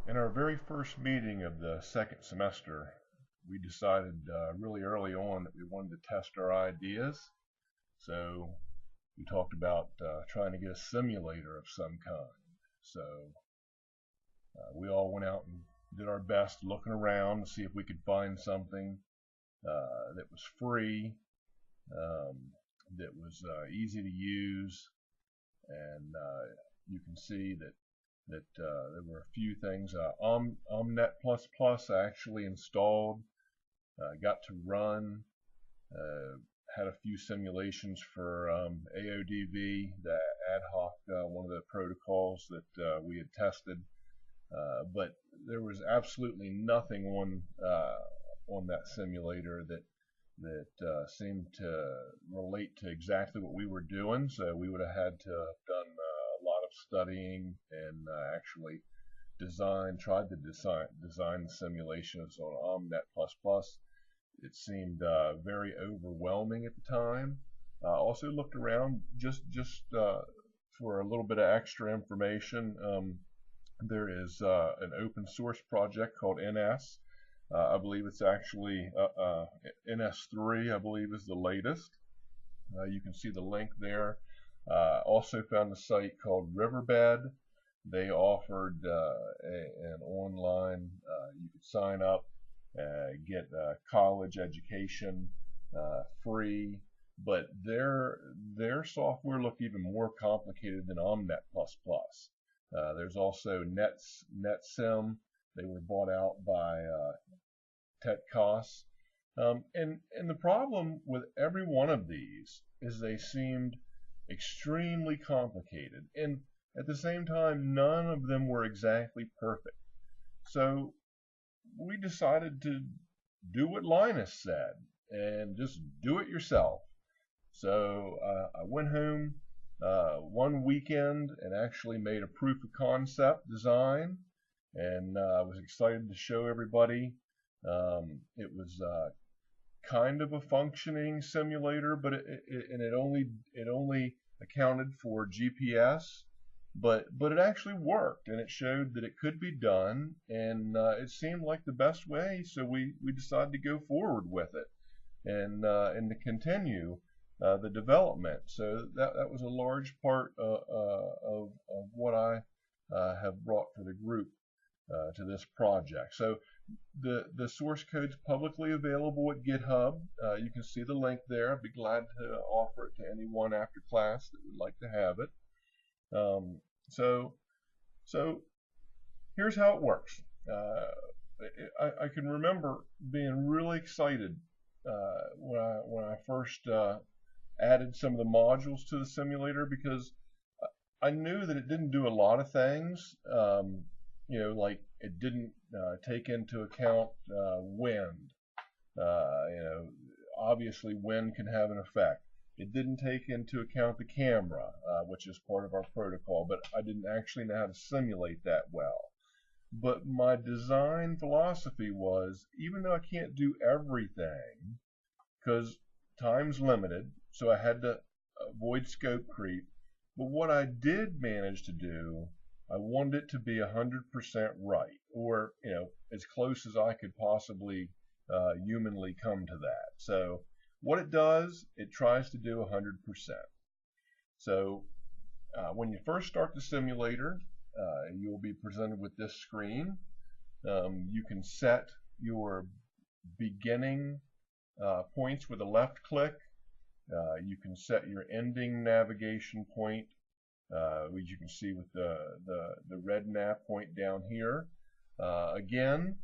In our very first meeting of the second semester, we decided really early on that we wanted to test our ideas. So we talked about trying to get a simulator of some kind. So we all went out and did our best looking around to see if we could find something that was free, um, that was easy to use, and you can see that there were a few things. Omnet++ I actually installed, got to run, uh, had a few simulations for AODV, the ad hoc, one of the protocols that we had tested, but there was absolutely nothing on that simulator that seemed to relate to exactly what we were doing. So we would have had to have done a lot of studying and actually tried to design the simulations on Omnet++. It seemed very overwhelming at the time. Also looked around just for a little bit of extra information. There is an open source project called NS. I believe it's actually NS3, I believe, is the latest. You can see the link there. Also found a site called Riverbed. They offered an online, you could sign up, get college education free, but their software looked even more complicated than Omnet++. There's also NetSim. They were bought out by TechCos. And the problem with every one of these is they seemed extremely complicated. And at the same time, none of them were exactly perfect. So we decided to do what Linus said and just do it yourself. So I went home one weekend and actually made a proof of concept design, and I was excited to show everybody. It was kind of a functioning simulator, but it only accounted for GPS, but it actually worked, and it showed that it could be done, and it seemed like the best way. So we decided to go forward with it and to continue the development. So that was a large part of what I have brought for the group to this project. So the source code's publicly available at GitHub. You can see the link there. I'd be glad to offer it to anyone after class that would like to have it. Um, so so here's how it works. I can remember being really excited when I first added some of the modules to the simulator, because I knew that it didn't do a lot of things. Like it didn't take into account wind. Obviously wind can have an effect. It didn't take into account the camera, which is part of our protocol, but I didn't actually know how to simulate that well. But my design philosophy was, even though I can't do everything, because time's limited, so I had to avoid scope creep. But what I did manage to do, I wanted it to be 100% right, or as close as I could possibly humanly come to that. So what it does, it tries to do 100%. So when you first start the simulator, you'll be presented with this screen. You can set your beginning points with a left click. You can set your ending navigation point, which you can see with the red nav point down here. Again,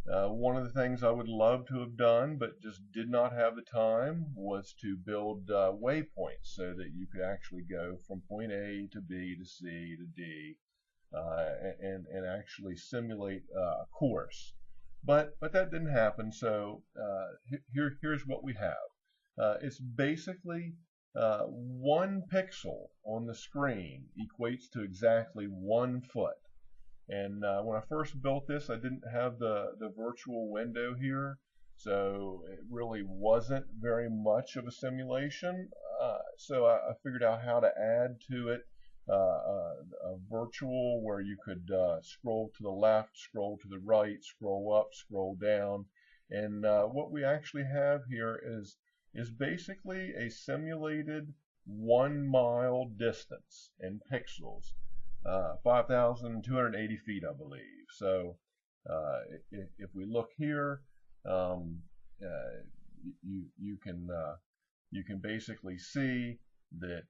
one of the things I would love to have done, but just did not have the time, was to build waypoints so that you could actually go from point A to B to C to D, and actually simulate a course. But that didn't happen. So here's what we have. It's basically 1 pixel on the screen equates to exactly 1 foot. And when I first built this, I didn't have the virtual window here, so it really wasn't very much of a simulation. So I figured out how to add to it a virtual where you could scroll to the left, scroll to the right, scroll up, scroll down. And what we actually have here is basically a simulated 1 mile distance in pixels, 5,280 feet, I believe. So if we look here, you can basically see that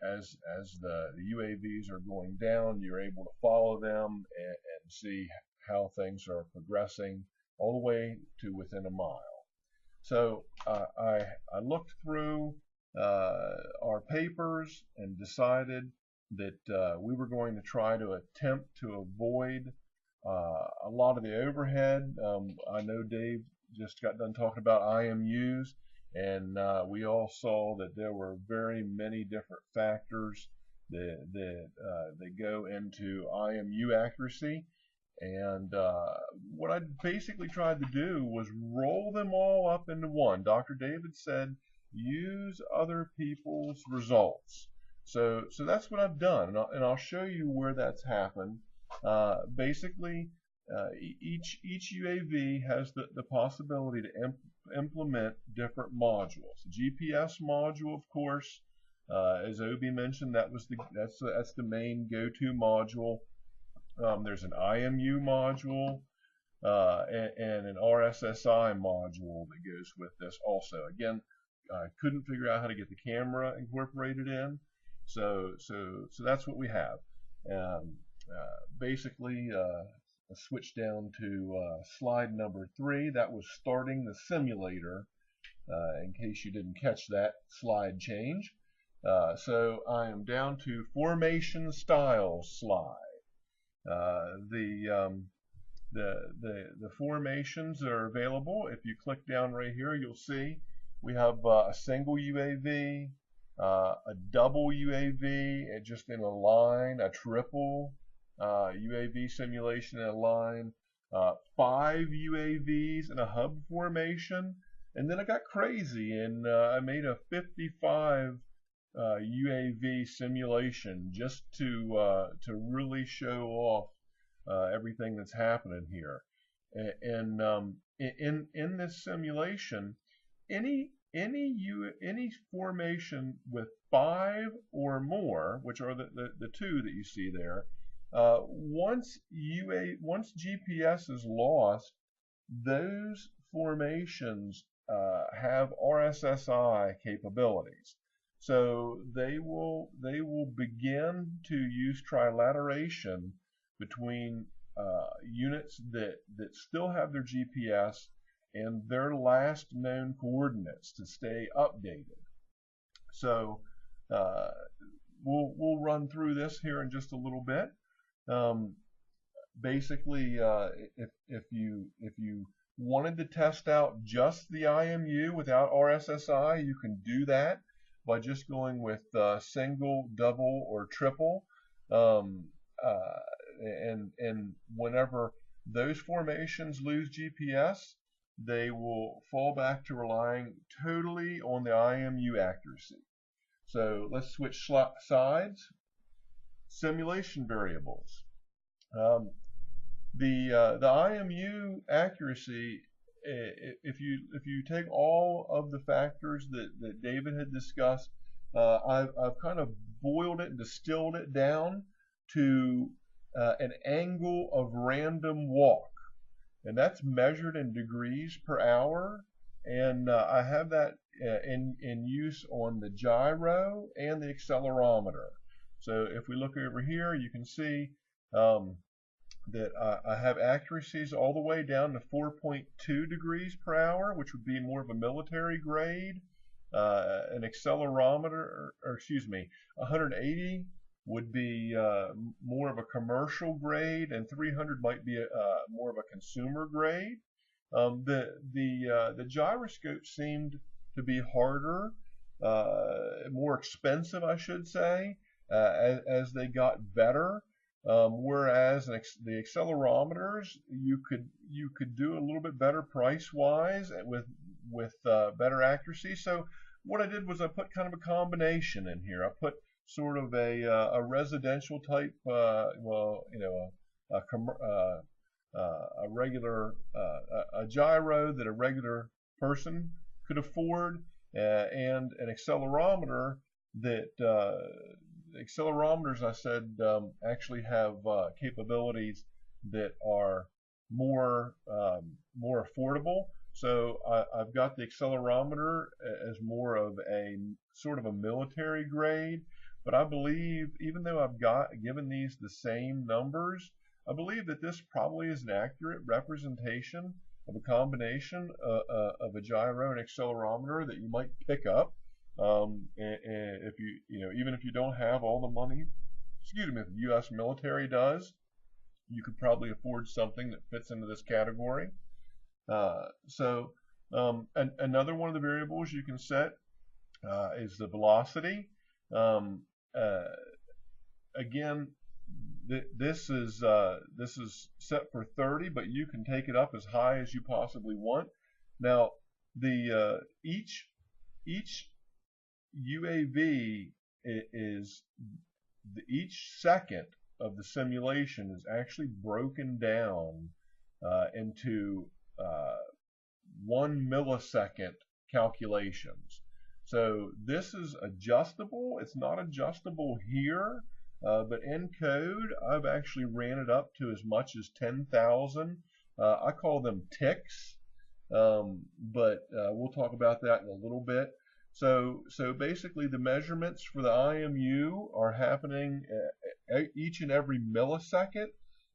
as the UAVs are going down, you're able to follow them and see how things are progressing all the way to within a mile. So I looked through our papers and decided that we were going to try to attempt to avoid a lot of the overhead. I know Dave just got done talking about IMUs, and we all saw that there were very many different factors that go into IMU accuracy. And what I basically tried to do was roll them all up into one. Dr. David said, use other people's results. So that's what I've done, and I'll show you where that's happened. Basically, each UAV has the possibility to implement different modules. The GPS module, of course, as Obi mentioned, that's the main go-to module. There's an IMU module and an RSSI module that goes with this also. Again, I couldn't figure out how to get the camera incorporated in, so that's what we have. Basically, let's switch down to slide number 3. That was starting the simulator, in case you didn't catch that slide change. So I am down to formation styles slide. The formations are available. If you click down right here, you'll see we have a single UAV, a double UAV, and just in a line, a triple UAV simulation in a line, 5 UAVs in a hub formation, and then I got crazy and I made a 55 UAV simulation just to really show off everything that's happening here. And in this simulation, any formation with 5 or more, which are the 2 that you see there, once GPS is lost, those formations have RSSI capabilities. So they will begin to use trilateration between units that still have their GPS and their last known coordinates to stay updated. So we'll run through this here in just a little bit. Basically, if you wanted to test out just the IMU without RSSI, you can do that by just going with single, double, or triple. And whenever those formations lose GPS, they will fall back to relying totally on the IMU accuracy. So let's switch sides. Simulation variables. The IMU accuracy, if you take all of the factors that David had discussed, I've kind of boiled it and distilled it down to an angle of random walk, and that's measured in degrees per hour, and I have that in use on the gyro and the accelerometer. So if we look over here, you can see that I have accuracies all the way down to 4.2 degrees per hour, which would be more of a military grade. An accelerometer, or excuse me, 180 would be more of a commercial grade, and 300 might be more of a consumer grade. The gyroscope seemed to be harder, more expensive, I should say, as they got better. Whereas the accelerometers, you could do a little bit better price wise with better accuracy. So what I did was I put kind of a combination in here. I put sort of a residential type, well, you know, a regular a gyro that a regular person could afford, and an accelerometer that accelerometers, I said, actually have capabilities that are more affordable. So I've got the accelerometer as more of a sort of a military grade, but I believe, even though I've given these the same numbers, I believe that this probably is an accurate representation of a combination of a gyro and accelerometer that you might pick up. And if you know, even if you don't have all the money, excuse me, if the U.S. military does, you could probably afford something that fits into this category. Another one of the variables you can set is the velocity. Again, this is set for 30, but you can take it up as high as you possibly want. Now, the each UAV is each second of the simulation is actually broken down into 1 millisecond calculations. So this is adjustable. It's not adjustable here, but in code, I've actually ran it up to as much as 10,000. I call them ticks, but we'll talk about that in a little bit. So basically, the measurements for the IMU are happening each and every millisecond,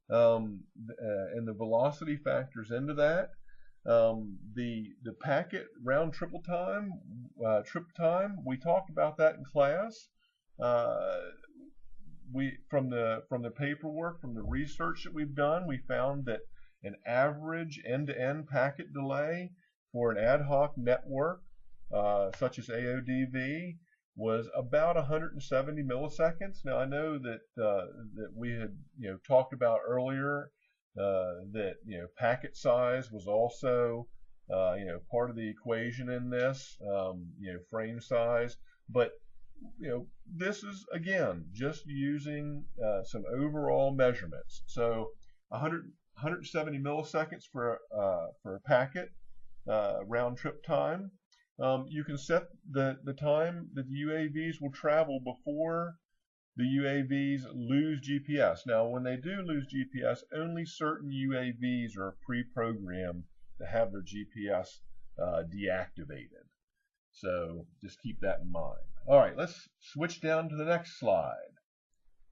and the velocity factors into that. The packet round trip time, we talked about that in class. From the paperwork, from the research that we've done, we found that an average end-to-end packet delay for an ad hoc network, such as AODV, was about 170 milliseconds. Now, I know that that we had talked about earlier that packet size was also part of the equation in this, frame size, but this is again just using some overall measurements. So 170 milliseconds for a packet round trip time. You can set the time that the UAVs will travel before the UAVs lose GPS. Now, when they do lose GPS, only certain UAVs are pre-programmed to have their GPS deactivated. So just keep that in mind. All right, let's switch down to the next slide.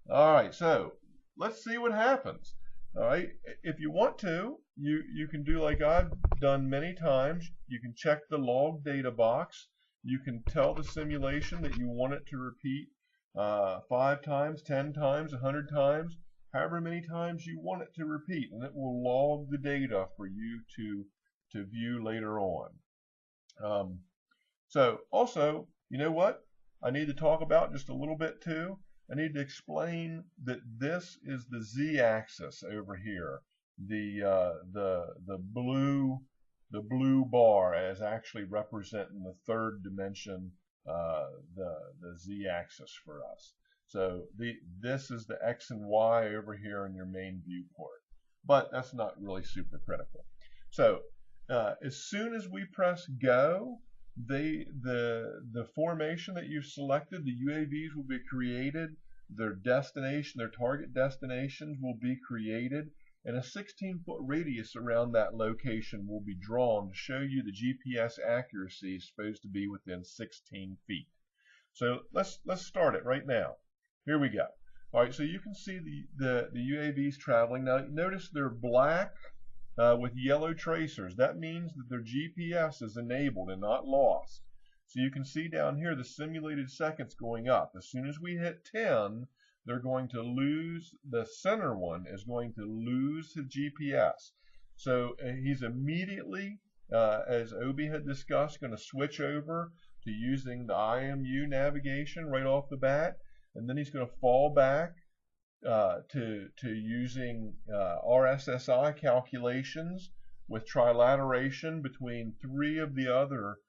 All right, so let's see what happens. All right, if you want to, you can do like I've done many times. You can check the log data box. You can tell the simulation that you want it to repeat 5 times, 10 times, 100 times, however many times you want it to repeat, and it will log the data for you to view later on. So also, you know what? I need to talk about just a little bit too. I need to explain that this is the z-axis over here. The blue bar as actually representing the third dimension, the z-axis for us. So this is the x and y over here in your main viewport, but that's not really super critical. So as soon as we press go, the formation that you've selected, the UAVs will be created, their destination, their target destinations will be created, and a 16-foot radius around that location will be drawn to show you the GPS accuracy is supposed to be within 16 feet. So let's start it right now. Here we go. All right, so you can see the UAVs traveling. Now notice they're black with yellow tracers. That means that their GPS is enabled and not lost. So you can see down here the simulated seconds going up. As soon as we hit 10, they're going to lose, the center one is going to lose his GPS. So he's immediately, as Obi had discussed, going to switch over to using the IMU navigation right off the bat, and then he's going to fall back to using RSSI calculations with trilateration between 3 of the other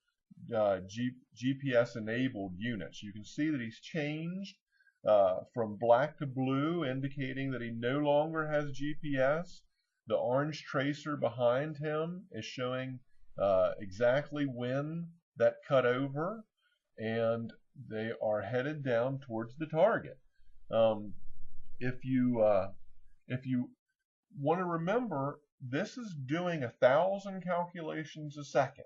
GPS enabled units. You can see that he's changed from black to blue, indicating that he no longer has GPS. The orange tracer behind him is showing exactly when that cut over, and they are headed down towards the target. If you want to remember, this is doing 1,000 calculations a second.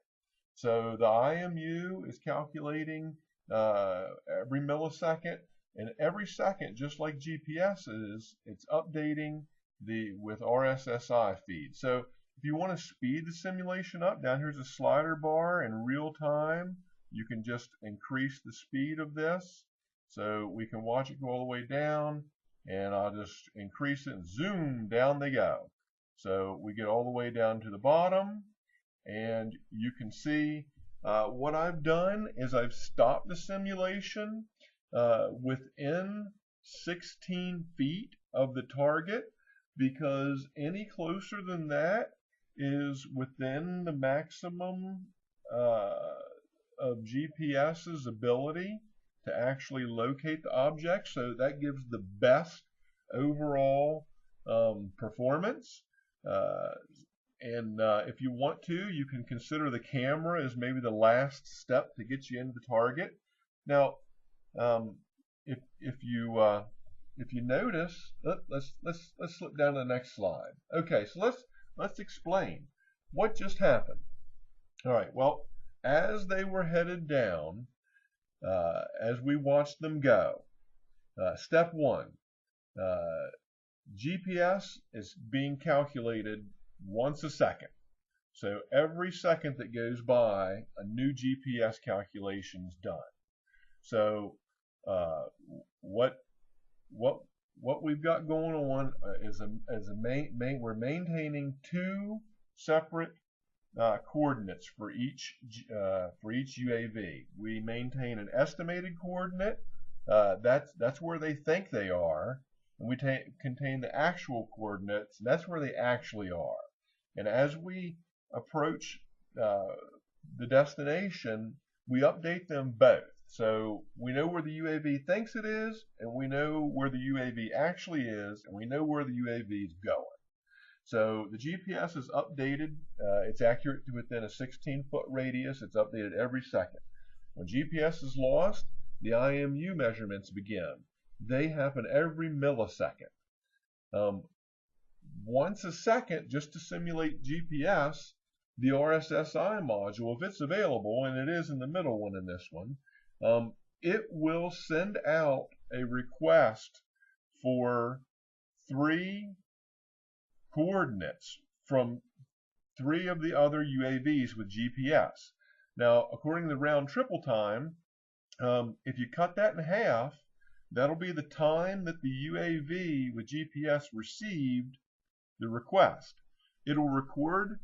So the IMU is calculating every millisecond, and every second, just like GPS is, it's updating with RSSI feed. So if you want to speed the simulation up, down here's a slider bar in real time. You can just increase the speed of this, so we can watch it go all the way down, and I'll just increase it, and zoom, down they go. So we get all the way down to the bottom, and you can see what I've done is I've stopped the simulation within 16 feet of the target, because any closer than that is within the maximum of GPS's ability to actually locate the object. So that gives the best overall performance. And if you want to, you can consider the camera as maybe the last step to get you into the target. Now, if you notice, let's slip down to the next slide. Okay, so let's explain what just happened. All right. Well, as they were headed down, as we watched them go, step one, GPS is being calculated once a second. So every second that goes by, a new GPS calculation is done. So what we've got going on is we're maintaining two separate coordinates for each UAV. We maintain an estimated coordinate. That's where they think they are, and we contain the actual coordinates. And that's where they actually are. And as we approach the destination, we update them both. So we know where the UAV thinks it is, and we know where the UAV actually is, and we know where the UAV is going. So the GPS is updated. It's accurate to within a 16-foot radius. It's updated every second. When GPS is lost, the IMU measurements begin. They happen every millisecond. Once a second, just to simulate GPS, the RSSI module, if it's available, and it is in the middle one in this one, it will send out a request for 3 coordinates from 3 of the other UAVs with GPS. Now, according to the round triple time, if you cut that in half, that'll be the time that the UAV with GPS received the request. It'll record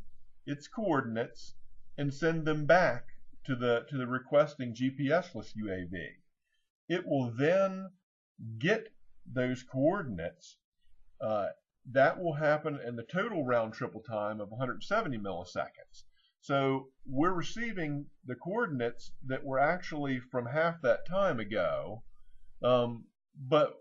its coordinates and send them back to the requesting GPS-less UAV. It will then get those coordinates. That will happen in the total round triple time of 170 milliseconds. So we're receiving the coordinates that were actually from half that time ago, but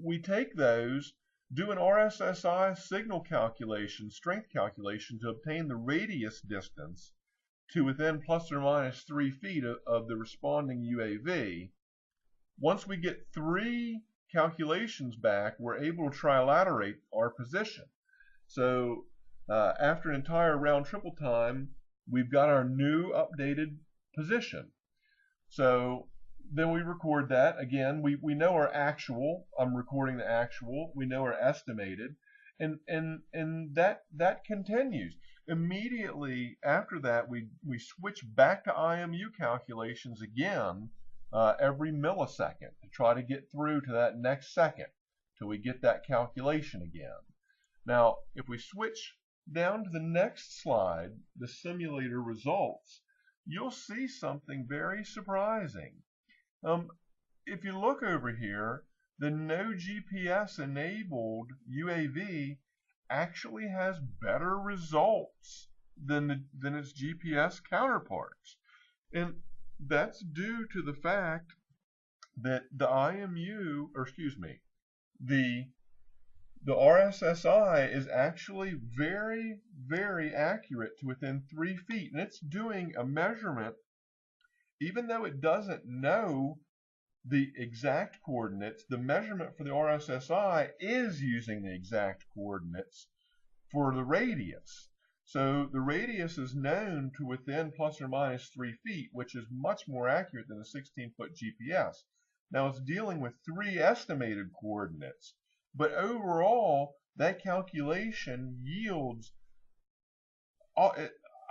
we take those, do an RSSI signal calculation, strength calculation, to obtain the radius distance to within plus or minus 3 feet of the responding UAV. Once we get 3 calculations back, we're able to trilaterate our position. So after an entire round triple time, we've got our new updated position. So then we record that. Again, we know our actual. I'm recording the actual. We know our estimated. And that continues. Immediately after that, we switch back to IMU calculations again every millisecond to try to get through to that next second till we get that calculation again. Now, if we switch down to the next slide, the simulator results, you'll see something very surprising. If you look over here, the no GPS enabled UAV actually has better results than its GPS counterparts. And that's due to the fact that the IMU, or excuse me, the RSSI is actually very, very accurate to within 3 feet, and it's doing a measurement even though it doesn't know the exact coordinates. The measurement for the RSSI is using the exact coordinates for the radius. So the radius is known to within plus or minus 3 feet, which is much more accurate than a 16-foot GPS. Now it's dealing with 3 estimated coordinates, but overall that calculation yields,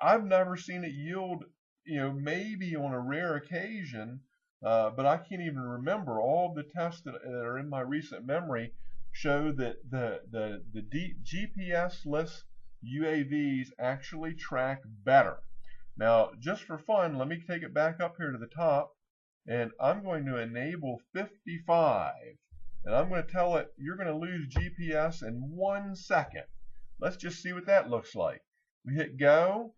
I've never seen it yield, maybe on a rare occasion, but I can't even remember. All of the tests that are in my recent memory show that the GPS-less UAVs actually track better. Now, just for fun, let me take it back up here to the top, and I'm going to enable 55, and I'm going to tell it you're going to lose GPS in 1 second. Let's just see what that looks like. We hit go.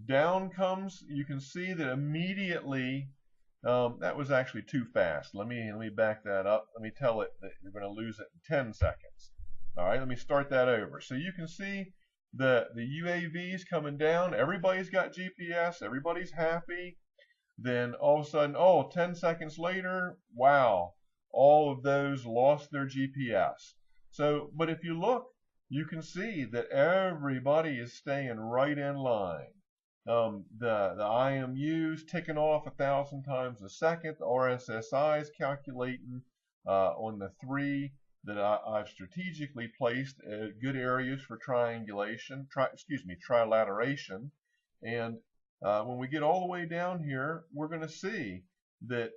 Down comes, you can see that immediately, that was actually too fast. Let me back that up. Let me tell it that you're going to lose it in 10 seconds. All right, let me start that over. So you can see the UAVs coming down. Everybody's got GPS. Everybody's happy. Then all of a sudden, 10 seconds later, wow, all of those lost their GPS. So, but if you look, you can see that everybody is staying right in line. The IMU's ticking off 1,000 times a second. The RSSI is calculating on the 3 that I've strategically placed good areas for triangulation, trilateration. And when we get all the way down here, we're going to see that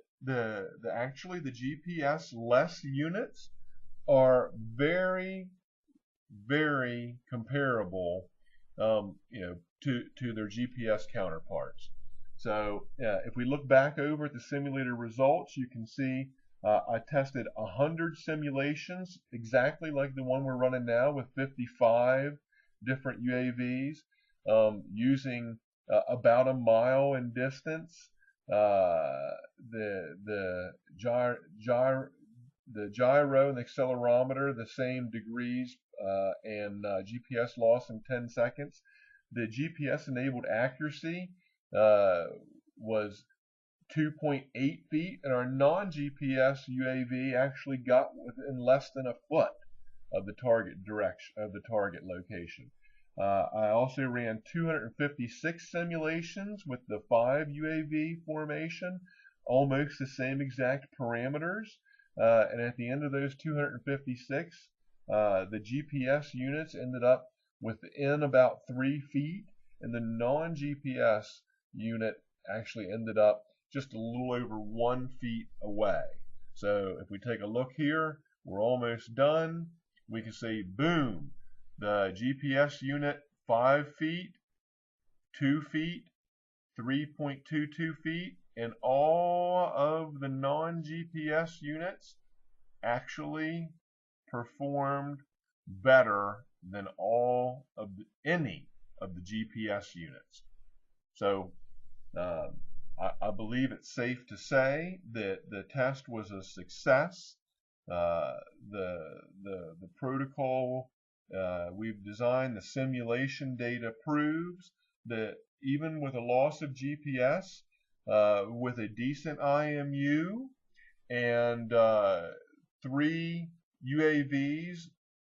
actually the GPS-less units are very, very comparable, to their GPS counterparts. So if we look back over at the simulated results, you can see I tested 100 simulations exactly like the one we're running now with 55 different UAVs, using about a mile in distance, the gyro and the accelerometer the same degrees, and GPS loss in 10 seconds. The GPS enabled accuracy was 2.8 feet, and our non-GPS UAV actually got within less than a foot of the target direction, of the target location. I also ran 256 simulations with the 5 UAV formation, almost the same exact parameters, and at the end of those 256, the GPS units ended up within about 3 feet, and the non-GPS unit actually ended up just a little over 1 feet away. So if we take a look here, we're almost done. We can see, boom, the GPS unit 5 feet, 2 feet, 3.22 feet, and all of the non-GPS units actually performed better than any of the GPS units. So I believe it's safe to say that the test was a success. The protocol we've designed, the simulation data proves that even with a loss of GPS, with a decent IMU and 3 UAVs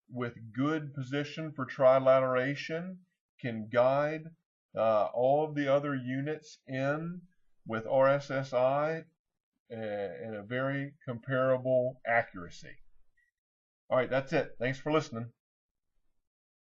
with good position for trilateration can guide all of the other units in with RSSI in a very comparable accuracy. All right, that's it. Thanks for listening.